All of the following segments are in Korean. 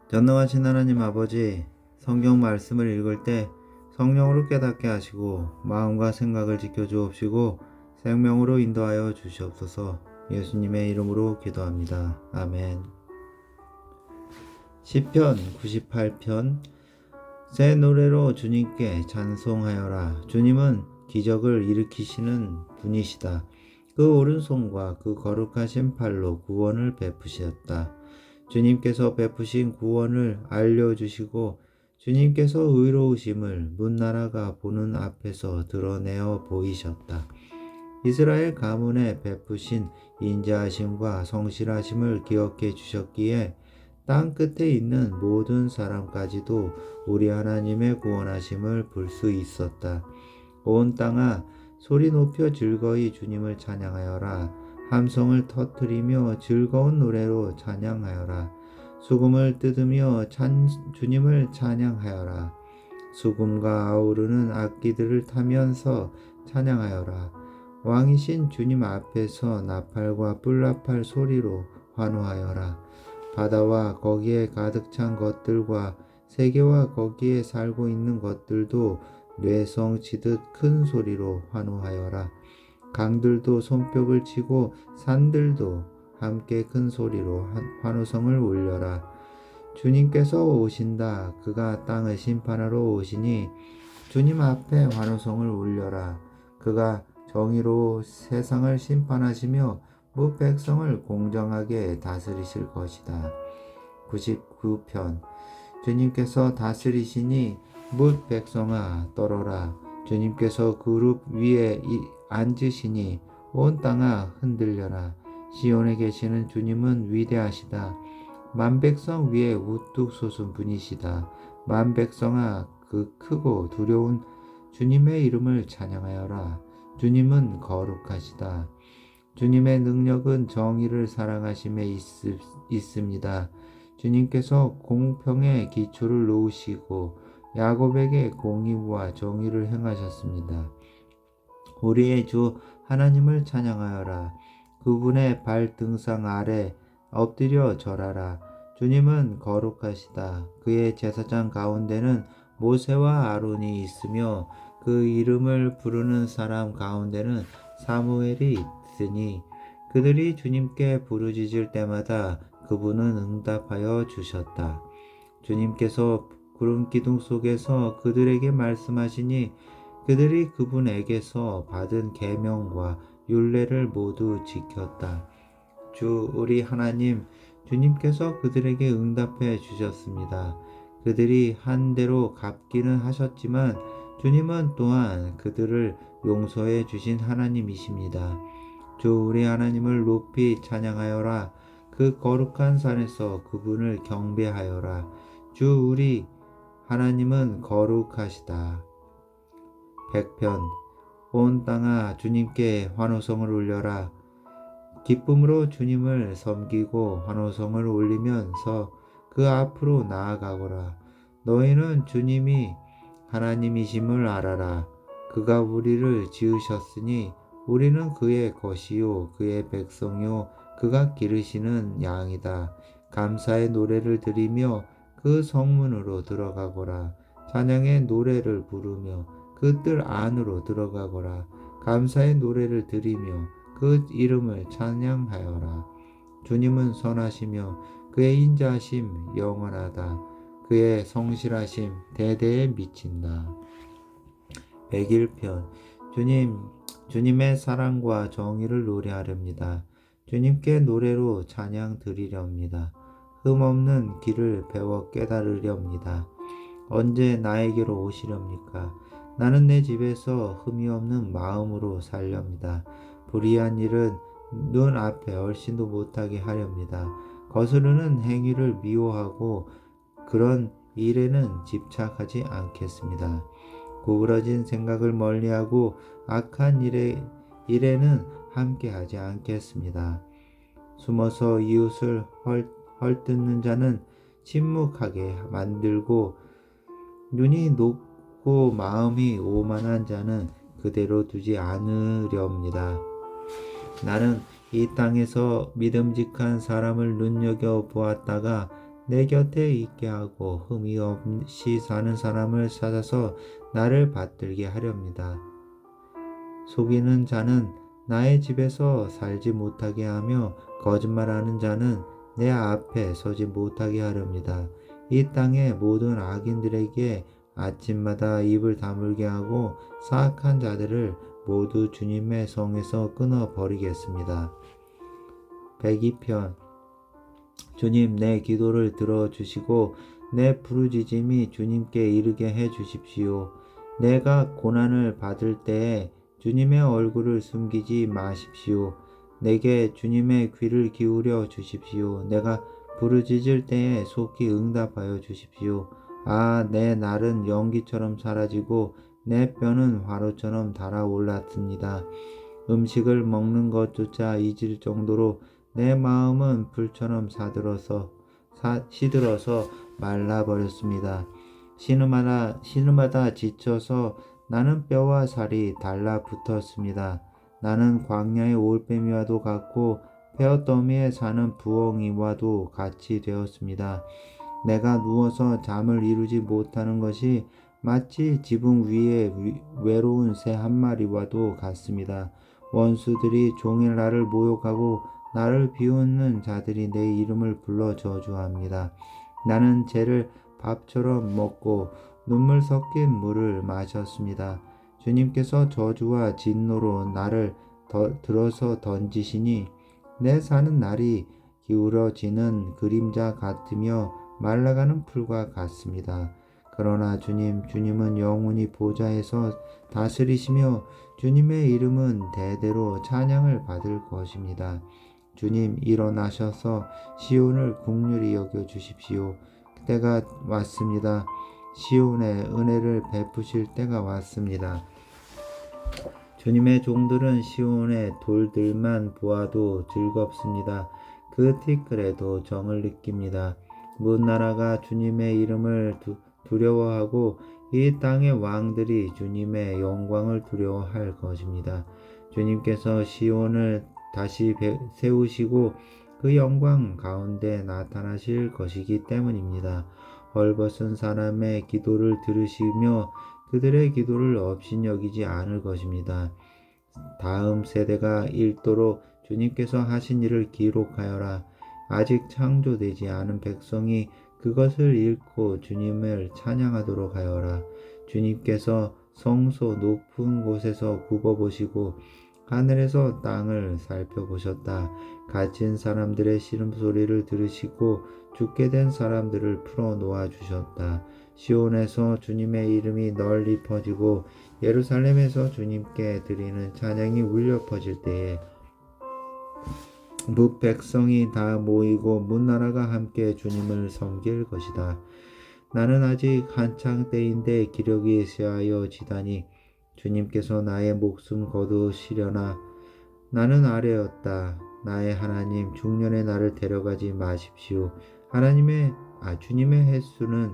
전능하신 하나님 아버지, 성경 말씀을 읽을 때 성령으로 깨닫게 하시고 마음과 생각을 지켜주옵시고 생명으로 인도하여 주시옵소서. 예수님의 이름으로 기도합니다. 아멘. 시편 98편. 새 노래로 주님께 찬송하여라. 주님은 기적을 일으키시는 분이시다. 그 오른손과 그 거룩하신 팔로 구원을 베푸셨다. 주님께서 베푸신 구원을 알려주시고 주님께서 의로우심을 문나라가 보는 앞에서 드러내어 보이셨다. 이스라엘 가문에 베푸신 인자하심과 성실하심을 기억해 주셨기에 땅 끝에 있는 모든 사람까지도 우리 하나님의 구원하심을 볼 수 있었다. 온 땅아, 소리 높여 즐거이 주님을 찬양하여라. 함성을 터뜨리며 즐거운 노래로 찬양하여라. 수금을 뜯으며 주님을 찬양하여라. 수금과 아우르는 악기들을 타면서 찬양하여라. 왕이신 주님 앞에서 나팔과 뿔나팔 소리로 환호하여라. 바다와 거기에 가득 찬 것들과 세계와 거기에 살고 있는 것들도 뇌성치듯 큰 소리로 환호하여라. 강들도 손뼉을 치고 산들도 함께 큰 소리로 환호성을 울려라. 주님께서 오신다. 그가 땅을 심판하러 오시니 주님 앞에 환호성을 울려라. 그가 정의로 세상을 심판하시며 무 백성을 공정하게 다스리실 것이다. 99편. 주님께서 다스리시니 뭇 백성아 떨어라. 주님께서 그룹 위에 앉으시니 온 땅아 흔들려라. 시온에 계시는 주님은 위대하시다. 만 백성 위에 우뚝 솟은 분이시다. 만 백성아, 그 크고 두려운 주님의 이름을 찬양하여라. 주님은 거룩하시다. 주님의 능력은 정의를 사랑하심에 있습니다. 주님께서 공평의 기초를 놓으시고 야곱에게 공의와 정의를 행하셨습니다. 우리의 주 하나님을 찬양하여라. 그분의 발등상 아래 엎드려 절하라. 주님은 거룩하시다. 그의 제사장 가운데는 모세와 아론이 있으며 그 이름을 부르는 사람 가운데는 사무엘이 있으니 그들이 주님께 부르짖을 때마다 그분은 응답하여 주셨다. 주님께서 구름 기둥 속에서 그들에게 말씀하시니 그들이 그분에게서 받은 계명과 율례를 모두 지켰다. 주 우리 하나님, 주님께서 그들에게 응답해 주셨습니다. 그들이 한 대로 갚기는 하셨지만 주님은 또한 그들을 용서해 주신 하나님이십니다. 주 우리 하나님을 높이 찬양하여라. 그 거룩한 산에서 그분을 경배하여라. 주 우리 하나님은 거룩하시다. 100편. 온 땅아 주님께 환호성을 울려라. 기쁨으로 주님을 섬기고 환호성을 올리면서 그 앞으로 나아가거라. 너희는 주님이 하나님이심을 알아라. 그가 우리를 지으셨으니 우리는 그의 것이요 그의 백성이요 그가 기르시는 양이다. 감사의 노래를 드리며 그 성문으로 들어가거라. 찬양의 노래를 부르며 그 뜰 안으로 들어가거라. 감사의 노래를 드리며 그 이름을 찬양하여라. 주님은 선하시며 그의 인자하심 영원하다. 그의 성실하심 대대에 미친다. 101편. 주님의 사랑과 정의를 노래하렵니다. 주님께 노래로 찬양 드리렵니다. 흠없는 길을 배워 깨달으렵니다. 언제 나에게로 오시렵니까? 나는 내 집에서 흠이 없는 마음으로 살렵니다. 불의한 일은 눈 앞에 얼씬도 못하게 하렵니다. 거스르는 행위를 미워하고 그런 일에는 집착하지 않겠습니다. 구부러진 생각을 멀리하고 악한 일에는 함께하지 않겠습니다. 숨어서 이웃을 헐뜯는 자는 침묵하게 만들고 눈이 높고 마음이 오만한 자는 그대로 두지 않으렵니다. 나는 이 땅에서 믿음직한 사람을 눈여겨 보았다가 내 곁에 있게 하고 흠이 없이 사는 사람을 찾아서 나를 받들게 하렵니다. 속이는 자는 나의 집에서 살지 못하게 하며 거짓말하는 자는 내 앞에 서지 못하게 하렵니다. 이 땅의 모든 악인들에게 아침마다 입을 다물게 하고 사악한 자들을 모두 주님의 성에서 끊어 버리겠습니다. 102편. 주님, 내 기도를 들어주시고 내 부르짖음이 주님께 이르게 해 주십시오. 내가 고난을 받을 때에 주님의 얼굴을 숨기지 마십시오. 내게 주님의 귀를 기울여 주십시오. 내가 부르짖을 때에 속히 응답하여 주십시오. 아, 내 날은 연기처럼 사라지고 내 뼈는 화로처럼 달아올랐습니다. 음식을 먹는 것조차 잊을 정도로 내 마음은 불처럼 시들어서 말라버렸습니다. 신음하다 지쳐서 나는 뼈와 살이 달라붙었습니다. 나는 광야의 올빼미와도 같고 폐허더미에 사는 부엉이와도 같이 되었습니다. 내가 누워서 잠을 이루지 못하는 것이 마치 지붕 위에 외로운 새 한 마리와도 같습니다. 원수들이 종일 나를 모욕하고 나를 비웃는 자들이 내 이름을 불러 저주합니다. 나는 죄를 밥처럼 먹고 눈물 섞인 물을 마셨습니다. 주님께서 저주와 진노로 나를 들어서 던지시니 내 사는 날이 기울어지는 그림자 같으며 말라가는 풀과 같습니다. 그러나 주님은 영원히 보좌에서 다스리시며 주님의 이름은 대대로 찬양을 받을 것입니다. 주님, 일어나셔서 시온을 긍휼히 여겨 주십시오. 때가 왔습니다. 시온에 은혜를 베푸실 때가 왔습니다. 주님의 종들은 시온의 돌들만 보아도 즐겁습니다. 그 티끌에도 정을 느낍니다. 문 나라가 주님의 이름을 두려워하고 이 땅의 왕들이 주님의 영광을 두려워할 것입니다. 주님께서 시온을 다시 세우시고 그 영광 가운데 나타나실 것이기 때문입니다. 헐벗은 사람의 기도를 들으시며 그들의 기도를 업신여기지 않을 것입니다. 다음 세대가 읽도록 주님께서 하신 일을 기록하여라. 아직 창조되지 않은 백성이 그것을 읽고 주님을 찬양하도록 하여라. 주님께서 성소 높은 곳에서 굽어보시고 하늘에서 땅을 살펴보셨다. 갇힌 사람들의 신음소리를 들으시고 죽게 된 사람들을 풀어놓아 주셨다. 시온에서 주님의 이름이 널리 퍼지고 예루살렘에서 주님께 드리는 찬양이 울려 퍼질 때에 북백성이 다 모이고 문나라가 함께 주님을 섬길 것이다. 나는 아직 한창 때인데 기력이 쇠하여지다니 주님께서 나의 목숨 거두시려나. 나는 아뢰었다. 나의 하나님, 중년의 나를 데려가지 마십시오. 주님의 횟수는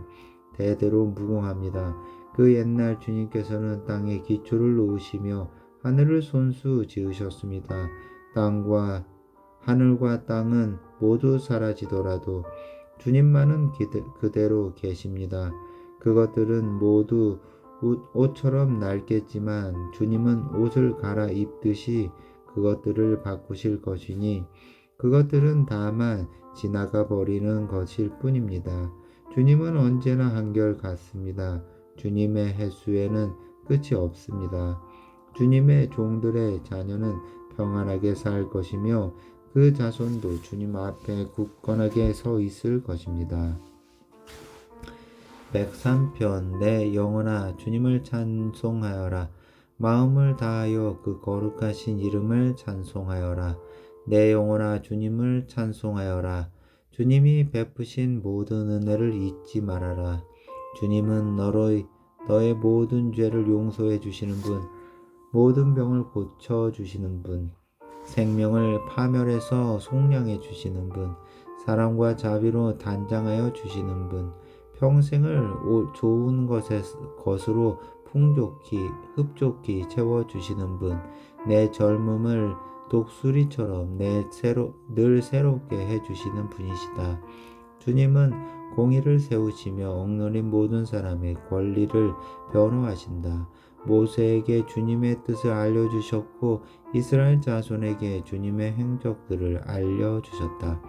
대대로 무궁합니다. 그 옛날 주님께서는 땅에 기초를 놓으시며 하늘을 손수 지으셨습니다. 하늘과 땅은 모두 사라지더라도 주님만은 그대로 계십니다. 그것들은 모두 옷처럼 낡겠지만 주님은 옷을 갈아입듯이 그것들을 바꾸실 것이니 그것들은 다만 지나가 버리는 것일 뿐입니다. 주님은 언제나 한결같습니다. 주님의 횟수에는 끝이 없습니다. 주님의 종들의 자녀는 평안하게 살 것이며 그 자손도 주님 앞에 굳건하게 서 있을 것입니다. 103편. 내 영혼아 주님을 찬송하여라. 마음을 다하여 그 거룩하신 이름을 찬송하여라. 내 영혼아 주님을 찬송하여라. 주님이 베푸신 모든 은혜를 잊지 말아라. 주님은 너의 모든 죄를 용서해 주시는 분, 모든 병을 고쳐 주시는 분, 생명을 파멸해서 속량해 주시는 분, 사랑과 자비로 단장하여 주시는 분, 평생을 좋은 것으로 흡족히 채워주시는 분, 내 젊음을 독수리처럼 늘 새롭게 해주시는 분이시다. 주님은 공의를 세우시며 억눌린 모든 사람의 권리를 변호하신다. 모세에게 주님의 뜻을 알려주셨고 이스라엘 자손에게 주님의 행적들을 알려주셨다.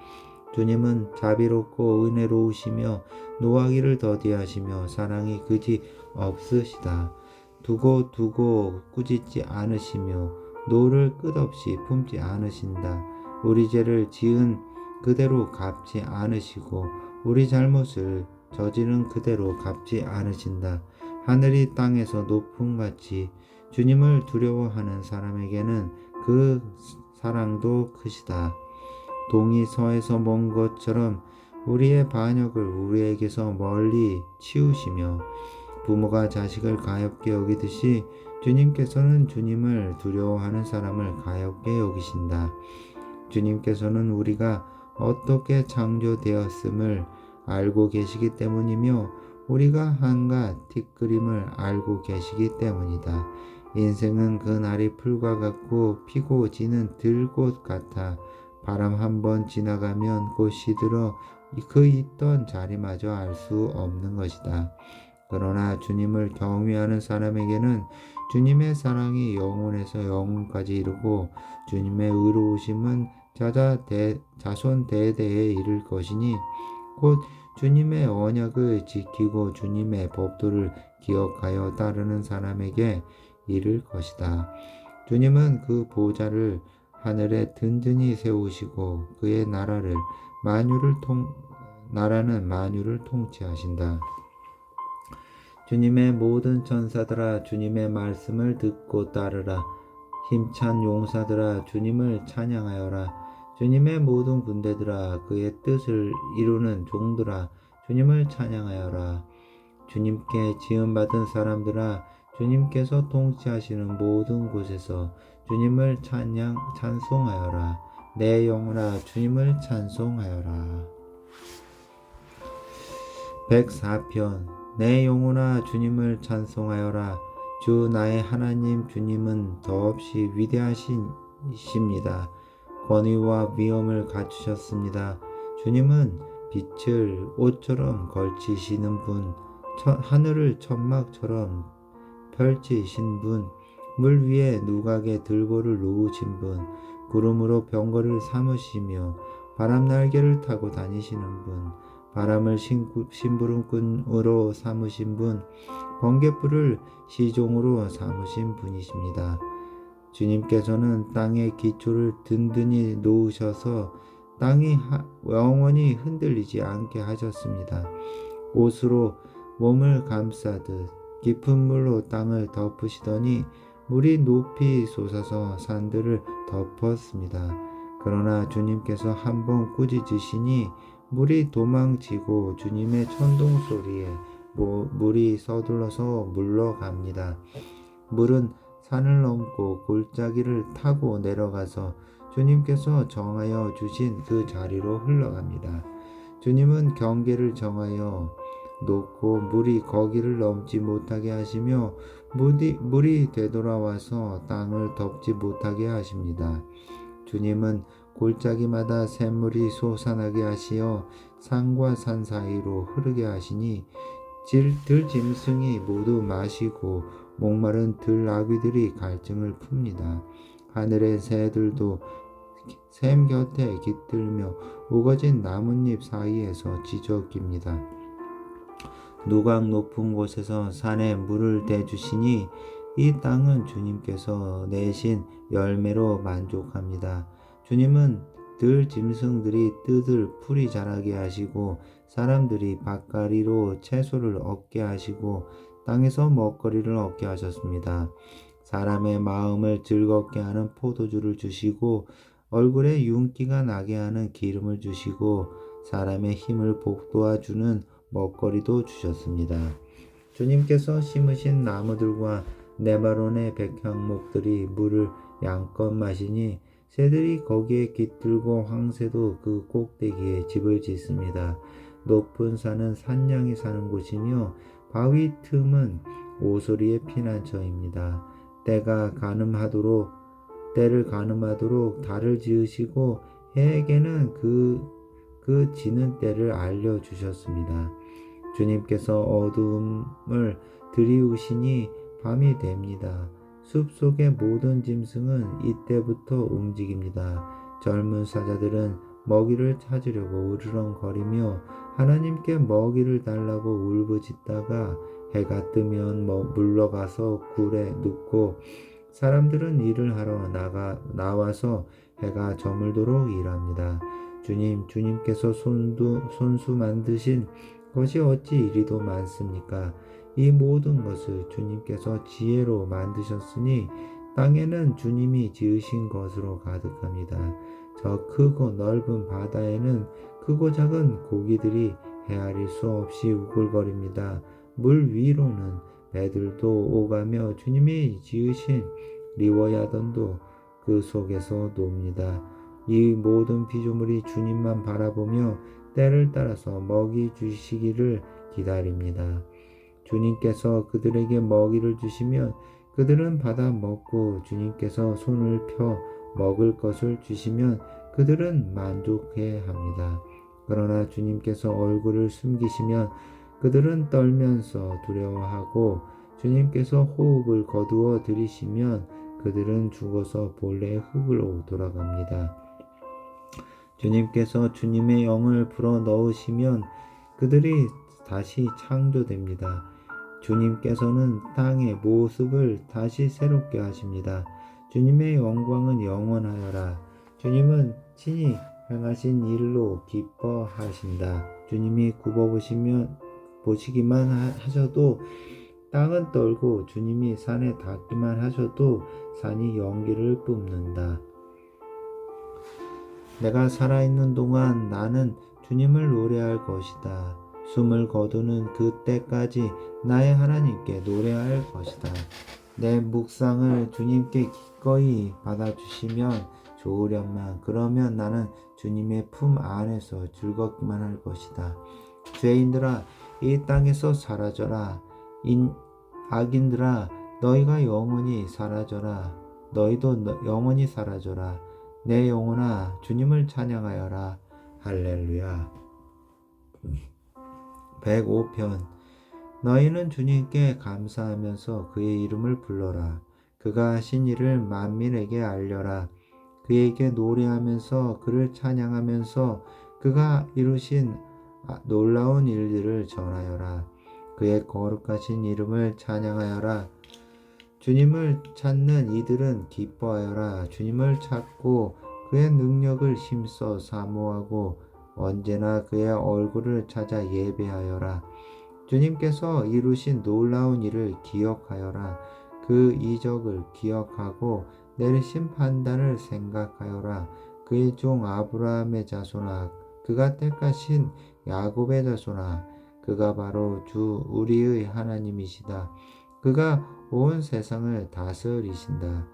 주님은 자비롭고 은혜로우시며 노하기를 더디하시며 사랑이 그지 없으시다. 두고 꾸짖지 않으시며 노를 끝없이 품지 않으신다. 우리 죄를 지은 그대로 갚지 않으시고 우리 잘못을 저지른 그대로 갚지 않으신다. 하늘이 땅에서 높음같이 주님을 두려워하는 사람에게는 그 사랑도 크시다. 동이 서에서 먼 것처럼 우리의 반역을 우리에게서 멀리 치우시며 부모가 자식을 가엾게 여기듯이 주님께서는 주님을 두려워하는 사람을 가엾게 여기신다. 주님께서는 우리가 어떻게 창조되었음을 알고 계시기 때문이며 우리가 한갓 티끌임을 알고 계시기 때문이다. 인생은 그 날이 풀과 같고 피고 지는 들꽃 같아 바람 한번 지나가면 곧 시들어 그 있던 자리마저 알 수 없는 것이다. 그러나 주님을 경외하는 사람에게는 주님의 사랑이 영원에서 영원까지 이르고 주님의 의로우심은 자손 대대에 이를 것이니 곧 주님의 언약을 지키고 주님의 법도를 기억하여 따르는 사람에게 이를 것이다. 주님은 그 보좌를 하늘에 든든히 세우시고 그의 나라는 만유를 통치하신다. 주님의 모든 천사들아 주님의 말씀을 듣고 따르라. 힘찬 용사들아 주님을 찬양하여라. 주님의 모든 군대들아 그의 뜻을 이루는 종들아 주님을 찬양하여라. 주님께 지음받은 사람들아 주님께서 통치하시는 모든 곳에서 주님을 찬송하여라. 내 영혼아 주님을 찬송하여라. 104편 내 영혼아 주님을 찬송하여라. 주 나의 하나님 주님은 더없이 위대하십니다. 권위와 위엄을 갖추셨습니다. 주님은 빛을 옷처럼 걸치시는 분, 하늘을 천막처럼 펼치신 분, 물 위에 누각에 들보를 놓으신 분, 구름으로 병거를 삼으시며 바람 날개를 타고 다니시는 분, 바람을 심부름꾼으로 삼으신 분, 번갯불을 시종으로 삼으신 분이십니다. 주님께서는 땅의 기초를 든든히 놓으셔서 땅이 영원히 흔들리지 않게 하셨습니다. 옷으로 몸을 감싸듯 깊은 물로 땅을 덮으시더니 물이 높이 솟아서 산들을 덮었습니다. 그러나 주님께서 한번 꾸짖으시니 물이 도망치고 주님의 천둥 소리에 물이 서둘러서 물러갑니다. 물은 산을 넘고 골짜기를 타고 내려가서 주님께서 정하여 주신 그 자리로 흘러갑니다. 주님은 경계를 정하여 놓고 물이 거기를 넘지 못하게 하시며 물이 되돌아와서 땅을 덮지 못하게 하십니다. 주님은 골짜기마다 샘물이 솟아나게 하시어 산과 산 사이로 흐르게 하시니 들짐승이 모두 마시고 목마른 들나귀들이 갈증을 풉니다. 하늘의 새들도 샘 곁에 깃들며 우거진 나뭇잎 사이에서 지저귀입니다. 누각 높은 곳에서 산에 물을 대주시니 이 땅은 주님께서 내신 열매로 만족합니다. 주님은 들짐승들이 뜯을 풀이 자라게 하시고 사람들이 밭가리로 채소를 얻게 하시고 땅에서 먹거리를 얻게 하셨습니다. 사람의 마음을 즐겁게 하는 포도주를 주시고 얼굴에 윤기가 나게 하는 기름을 주시고 사람의 힘을 복돋아 주는 먹거리도 주셨습니다. 주님께서 심으신 나무들과 네바론의 백향목들이 물을 양껏 마시니 새들이 거기에 깃들고 황새도 그 꼭대기에 집을 짓습니다. 높은 산은 산양이 사는 곳이며 바위 틈은 오소리의 피난처입니다. 때를 가늠하도록 달을 지으시고 해에게는 그 지는 때를 알려주셨습니다. 주님께서 어두움을 들이우시니 밤이 됩니다. 숲속의 모든 짐승은 이때부터 움직입니다. 젊은 사자들은 먹이를 찾으려고 으르렁거리며 하나님께 먹이를 달라고 울부짖다가 해가 뜨면 물러가서 굴에 눕고 사람들은 일을 하러 나와서 해가 저물도록 일합니다. 주님께서 손수 만드신 것이 어찌 이리도 많습니까? 이 모든 것을 주님께서 지혜로 만드셨으니 땅에는 주님이 지으신 것으로 가득합니다. 저 크고 넓은 바다에는 크고 작은 고기들이 헤아릴 수 없이 우글거립니다. 물 위로는 배들도 오가며 주님이 지으신 리워야던도 그 속에서 놉니다. 이 모든 피조물이 주님만 바라보며 때를 따라서 먹이 주시기를 기다립니다. 주님께서 그들에게 먹이를 주시면 그들은 받아 먹고 주님께서 손을 펴 먹을 것을 주시면 그들은 만족해 합니다. 그러나 주님께서 얼굴을 숨기시면 그들은 떨면서 두려워하고 주님께서 호흡을 거두어 들이시면 그들은 죽어서 본래의 흙으로 돌아갑니다. 주님께서 주님의 영을 불어 넣으시면 그들이 다시 창조됩니다. 주님께서는 땅의 모습을 다시 새롭게 하십니다. 주님의 영광은 영원하여라. 주님은 친히 행하신 일로 기뻐하신다. 주님이 보시기만 하셔도 땅은 떨고 주님이 산에 닿기만 하셔도 산이 연기를 뿜는다. 내가 살아있는 동안 나는 주님을 노래할 것이다. 숨을 거두는 그때까지 나의 하나님께 노래할 것이다. 내 묵상을 주님께 기꺼이 받아주시면 좋으련만 그러면 나는 주님의 품 안에서 즐겁기만 할 것이다. 죄인들아 이 땅에서 사라져라. 악인들아 너희가 영원히 사라져라. 너희도 영원히 사라져라. 내 영혼아 주님을 찬양하여라. 할렐루야. 105편 너희는 주님께 감사하면서 그의 이름을 불러라. 그가 하신 일을 만민에게 알려라. 그에게 노래하면서 그를 찬양하면서 그가 이루신 놀라운 일들을 전하여라. 그의 거룩하신 이름을 찬양하여라. 주님을 찾는 이들은 기뻐하여라. 주님을 찾고 그의 능력을 힘써 사모하고 언제나 그의 얼굴을 찾아 예배하여라. 주님께서 이루신 놀라운 일을 기억하여라. 그 이적을 기억하고 내리신 판단을 생각하여라. 그의 종 아브라함의 자손아, 그가 택하신 야곱의 자손아, 그가 바로 주 우리의 하나님이시다. 그가 온 세상을 다스리신다.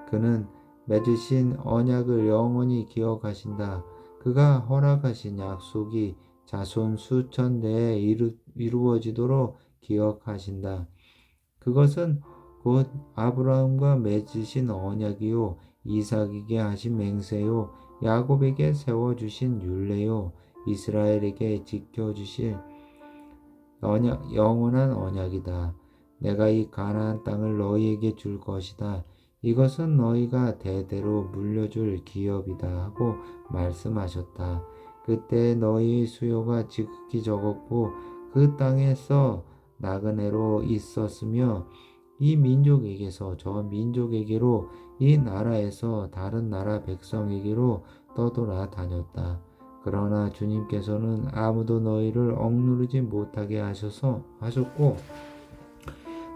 그는 맺으신 언약을 영원히 기억하신다. 그가 허락하신 약속이 자손 수천 대에 이루어지도록 기억하신다. 그것은 곧 아브라함과 맺으신 언약이요 이삭에게 하신 맹세요 야곱에게 세워주신 율례요 이스라엘에게 지켜주실 영원한 언약이다. 내가 이 가나안 땅을 너희에게 줄 것이다. 이것은 너희가 대대로 물려줄 기업이다 하고 말씀하셨다. 그때 너희의 수요가 지극히 적었고 그 땅에서 나그네로 있었으며 이 민족에게서 저 민족에게로 이 나라에서 다른 나라 백성에게로 떠돌아 다녔다. 그러나 주님께서는 아무도 너희를 억누르지 못하게 하셨고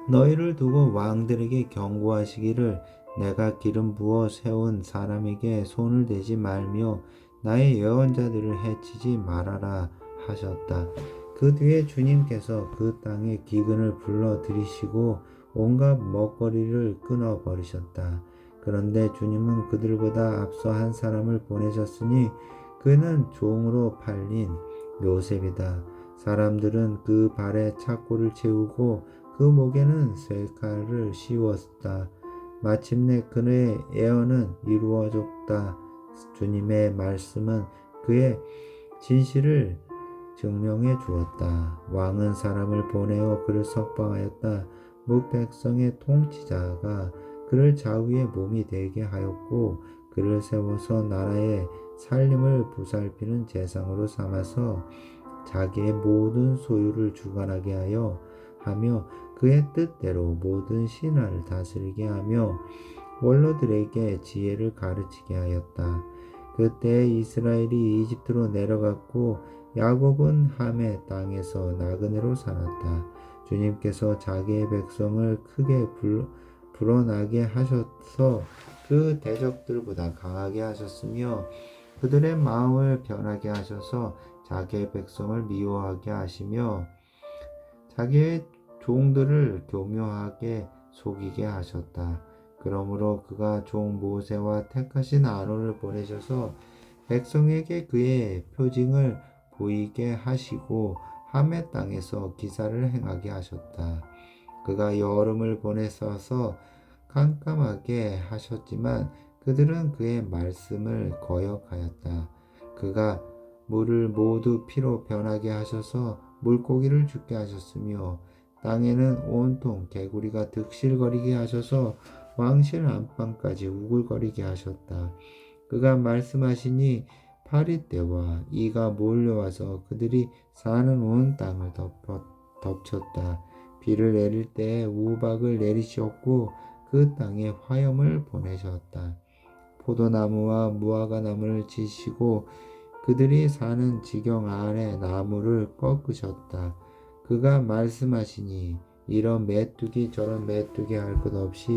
너희를 두고 왕들에게 경고하시기를 내가 기름 부어 세운 사람에게 손을 대지 말며 나의 예언자들을 해치지 말아라 하셨다. 그 뒤에 주님께서 그 땅에 기근을 불러 들이시고 온갖 먹거리를 끊어 버리셨다. 그런데 주님은 그들보다 앞서 한 사람을 보내셨으니 그는 종으로 팔린 요셉이다. 사람들은 그 발에 착고를 채우고 그 목에는 쇠칼을 씌웠다. 마침내 그의 예언은 이루어졌다. 주님의 말씀은 그의 진실을 증명해 주었다. 왕은 사람을 보내어 그를 석방하였다. 뭇 백성의 통치자가 그를 좌우의 몸이 되게 하였고 그를 세워서 나라의 살림을 보살피는 재상으로 삼아서 자기의 모든 소유를 주관하게 하며 그의 뜻대로 모든 신하를 다스리게 하며 원로들에게 지혜를 가르치게 하였다. 그때 이스라엘이 이집트로 내려갔고 야곱은 함의 땅에서 나그네로 살았다. 주님께서 자기의 백성을 크게 불어나게 하셔서 그 대적들보다 강하게 하셨으며 그들의 마음을 변하게 하셔서 자기의 백성을 미워하게 하시며 자기의 종들을 교묘하게 속이게 하셨다. 그러므로 그가 종 모세와 택하신 아론을 보내셔서 백성에게 그의 표징을 보이게 하시고 함의 땅에서 기사를 행하게 하셨다. 그가 여름을 보내셔서 깜깜하게 하셨지만 그들은 그의 말씀을 거역하였다. 그가 물을 모두 피로 변하게 하셔서 물고기를 죽게 하셨으며 땅에는 온통 개구리가 득실거리게 하셔서 왕실 안방까지 우글거리게 하셨다. 그가 말씀하시니 파리떼와 이가 몰려와서 그들이 사는 온 땅을 덮쳤다. 비를 내릴 때에 우박을 내리셨고 그 땅에 화염을 보내셨다. 포도나무와 무화과나무를 지시고 그들이 사는 지경 아래 나무를 꺾으셨다. 그가 말씀하시니 이런 메뚜기 저런 메뚜기 할 것 없이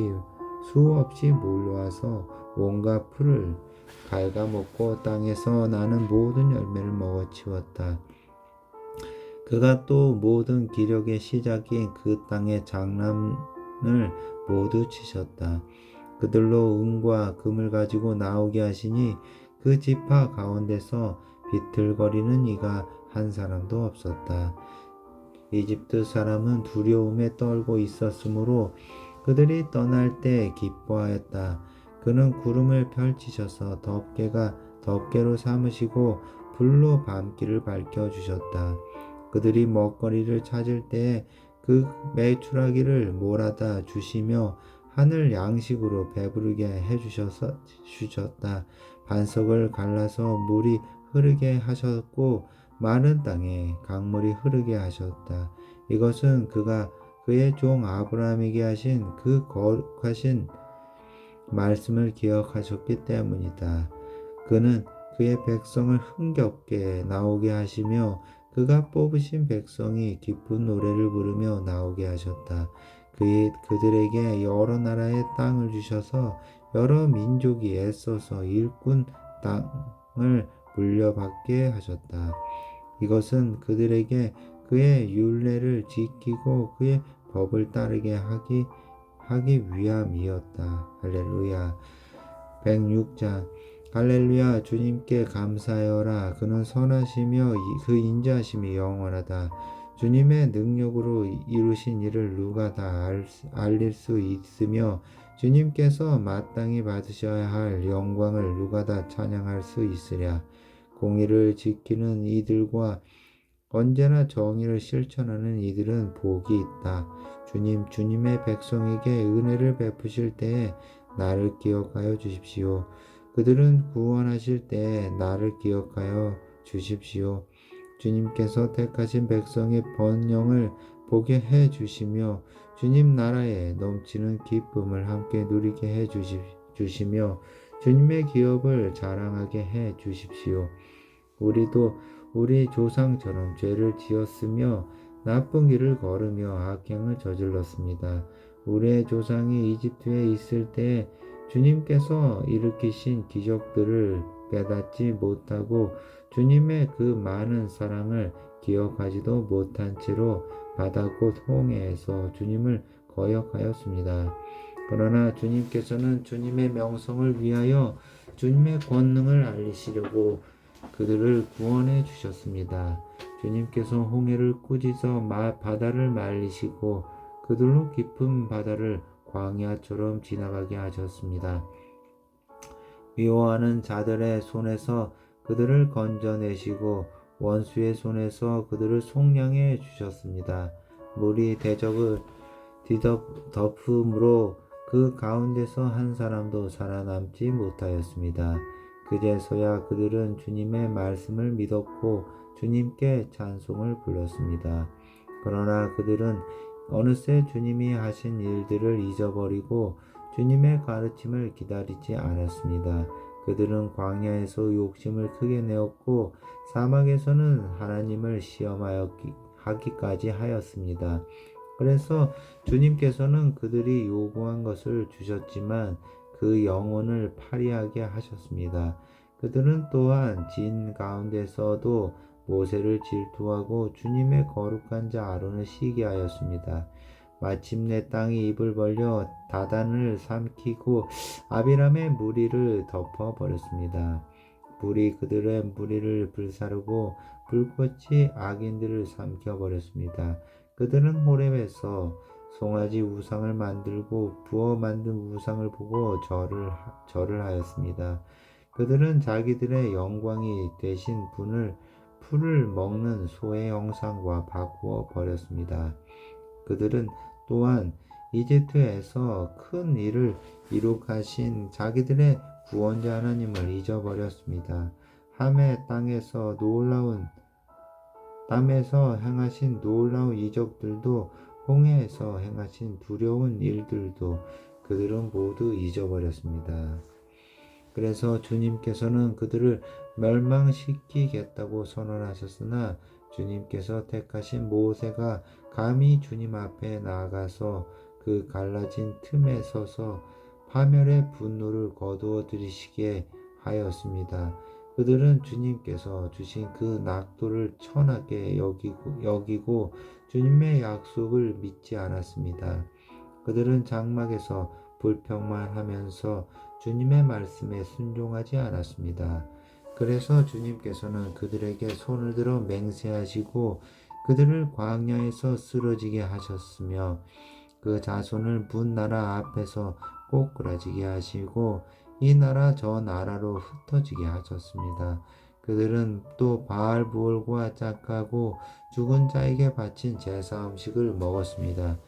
수없이 몰려와서 온갖 풀을 갉아먹고 땅에서 나는 모든 열매를 먹어치웠다. 그가 또 모든 기력의 시작인 그 땅의 장난을 모두 치셨다. 그들로 은과 금을 가지고 나오게 하시니 그 지파 가운데서 비틀거리는 이가 한 사람도 없었다. 이집트 사람은 두려움에 떨고 있었으므로 그들이 떠날 때 기뻐하였다. 그는 구름을 펼치셔서 덮개로 삼으시고 불로 밤길을 밝혀주셨다. 그들이 먹거리를 찾을 때에 그 메추라기를 몰아다 주시며 하늘 양식으로 배부르게 해주셨다. 반석을 갈라서 물이 흐르게 하셨고 마른 땅에 강물이 흐르게 하셨다. 이것은 그가 그의 종 아브라함에게 하신 그 거룩하신 말씀을 기억하셨기 때문이다. 그는 그의 백성을 흥겹게 나오게 하시며 그가 뽑으신 백성이 기쁜 노래를 부르며 나오게 하셨다. 그들에게 여러 나라의 땅을 주셔서 여러 민족이 애써서 일꾼 땅을 물려받게 하셨다. 이것은 그들에게 그의 율례를 지키고 그의 법을 따르게 하기 위함이었다. 할렐루야. 106장 할렐루야. 주님께 감사하여라. 그는 선하시며 그 인자하심이 영원하다. 주님의 능력으로 이루신 일을 누가 다 알릴 수 있으며 주님께서 마땅히 받으셔야 할 영광을 누가 다 찬양할 수 있으랴. 공의를 지키는 이들과 언제나 정의를 실천하는 이들은 복이 있다. 주님의 백성에게 은혜를 베푸실 때에 나를 기억하여 주십시오. 그들은 구원하실 때에 나를 기억하여 주십시오. 주님께서 택하신 백성의 번영을 보게 해 주시며 주님 나라에 넘치는 기쁨을 함께 누리게 해 주시며 주님의 기업을 자랑하게 해 주십시오. 우리도 우리 조상처럼 죄를 지었으며 나쁜 길을 걸으며 악행을 저질렀습니다. 우리의 조상이 이집트에 있을 때 주님께서 일으키신 기적들을 깨닫지 못하고 주님의 그 많은 사랑을 기억하지도 못한 채로 바다꽃 홍해에서 주님을 거역하였습니다. 그러나 주님께서는 주님의 명성을 위하여 주님의 권능을 알리시려고 그들을 구원해 주셨습니다. 주님께서 홍해를 꾸짖어 바다를 말리시고 그들로 깊은 바다를 광야처럼 지나가게 하셨습니다. 미워하는 자들의 손에서 그들을 건져내시고 원수의 손에서 그들을 속량해 주셨습니다. 물이 대적을 뒤덮음으로 그 가운데서 한 사람도 살아남지 못하였습니다. 그제서야 그들은 주님의 말씀을 믿었고 주님께 찬송을 불렀습니다. 그러나 그들은 어느새 주님이 하신 일들을 잊어버리고 주님의 가르침을 기다리지 않았습니다. 그들은 광야에서 욕심을 크게 내었고 사막에서는 하나님을 시험하기까지 하였습니다. 그래서 주님께서는 그들이 요구한 것을 주셨지만 그 영혼을 파리하게 하셨습니다. 그들은 또한 진 가운데서도 모세를 질투하고 주님의 거룩한 자 아론을 시기하였습니다. 마침내 땅이 입을 벌려 다단을 삼키고 아비람의 무리를 덮어버렸습니다. 불이 그들의 무리를 불사르고 불꽃이 악인들을 삼켜버렸습니다. 그들은 호렙에서 송아지 우상을 만들고 부어 만든 우상을 보고 절을 하였습니다. 그들은 자기들의 영광이 되신 풀을 먹는 소의 형상과 바꾸어 버렸습니다. 그들은 또한 이집트에서 큰 일을 이룩하신 자기들의 구원자 하나님을 잊어버렸습니다. 땀에서 행하신 놀라운 이적들도 홍해에서 행하신 두려운 일들도 그들은 모두 잊어버렸습니다. 그래서 주님께서는 그들을 멸망시키겠다고 선언하셨으나 주님께서 택하신 모세가 감히 주님 앞에 나아가서 그 갈라진 틈에 서서 파멸의 분노를 거두어 들이시게 하였습니다. 그들은 주님께서 주신 그 낙도를 천하게 여기고 주님의 약속을 믿지 않았습니다. 그들은 장막에서 불평만 하면서 주님의 말씀에 순종하지 않았습니다. 그래서 주님께서는 그들에게 손을 들어 맹세하시고 그들을 광야에서 쓰러지게 하셨으며 그 자손을 문 나라 앞에서 꼬꾸라지게 하시고 이 나라 저 나라로 흩어지게 하셨습니다. 그들은 또 바알 부올과 짝하고 죽은 자에게 바친 제사 음식을 먹었습니다.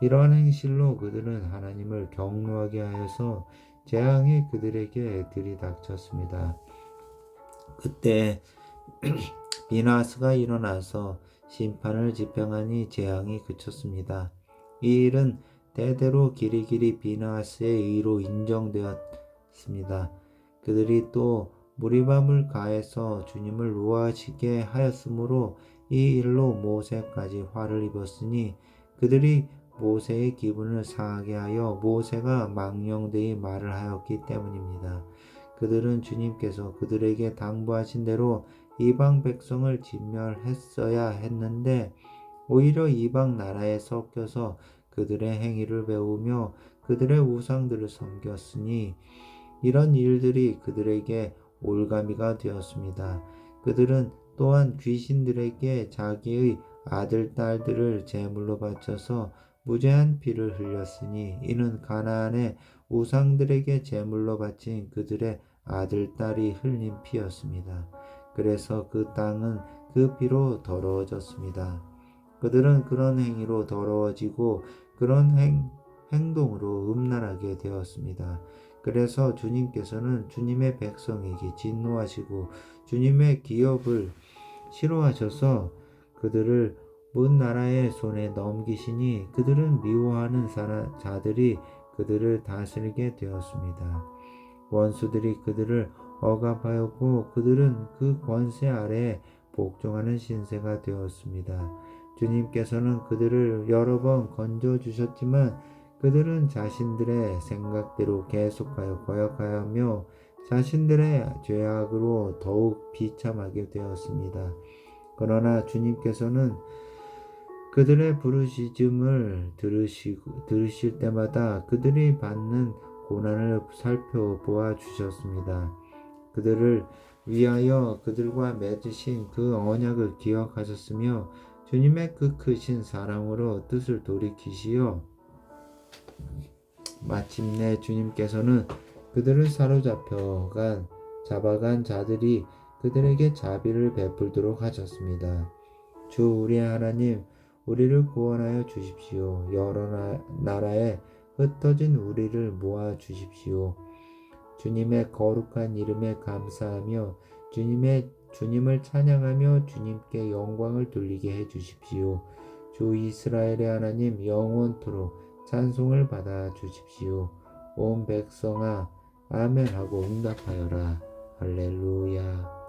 이러한 행실로 그들은 하나님을 경노하게 하여서 재앙이 그들에게 들이닥쳤습니다. 그때 비나스가 일어나서 심판을 집행하니 재앙이 그쳤습니다. 이 일은 대대로 길이길이 비나스의 의로 인정되었습니다. 그들이 또 무리바 물가에서 주님을 노하시게 하였으므로 이 일로 모세까지 화를 입었으니 그들이 모세의 기분을 상하게 하여 모세가 망령되이 말을 하였기 때문입니다. 그들은 주님께서 그들에게 당부하신 대로 이방 백성을 진멸했어야 했는데 오히려 이방 나라에 섞여서 그들의 행위를 배우며 그들의 우상들을 섬겼으니 이런 일들이 그들에게 올가미가 되었습니다. 그들은 또한 귀신들에게 자기의 아들, 딸들을 제물로 바쳐서 무죄한 피를 흘렸으니 이는 가나안의 우상들에게 제물로 바친 그들의 아들, 딸이 흘린 피였습니다. 그래서 그 땅은 그 피로 더러워졌습니다. 그들은 그런 행위로 더러워지고 그런 행동으로 음란하게 되었습니다. 그래서 주님께서는 주님의 백성에게 진노하시고 주님의 기업을 싫어하셔서 그들을 문 나라의 손에 넘기시니 그들은 미워하는 자들이 그들을 다스리게 되었습니다. 원수들이 그들을 억압하였고 그들은 그 권세 아래에 복종하는 신세가 되었습니다. 주님께서는 그들을 여러 번 건져주셨지만 그들은 자신들의 생각대로 계속하여 거역하며 자신들의 죄악으로 더욱 비참하게 되었습니다. 그러나 주님께서는 그들의 부르짖음을 들으실 때마다 그들이 받는 고난을 살펴보아 주셨습니다. 그들을 위하여 그들과 맺으신 그 언약을 기억하셨으며 주님의 그 크신 사랑으로 뜻을 돌이키시어 마침내 주님께서는 그들을 잡아간 자들이 그들에게 자비를 베풀도록 하셨습니다. 주 우리의 하나님, 우리를 구원하여 주십시오. 여러 나라에 흩어진 우리를 모아 주십시오. 주님의 거룩한 이름에 감사하며 주님을 찬양하며 주님께 영광을 돌리게 해 주십시오. 주 이스라엘의 하나님, 영원토록 찬송을 받아 주십시오. 온 백성아 아멘 하고 응답하여라. 할렐루야.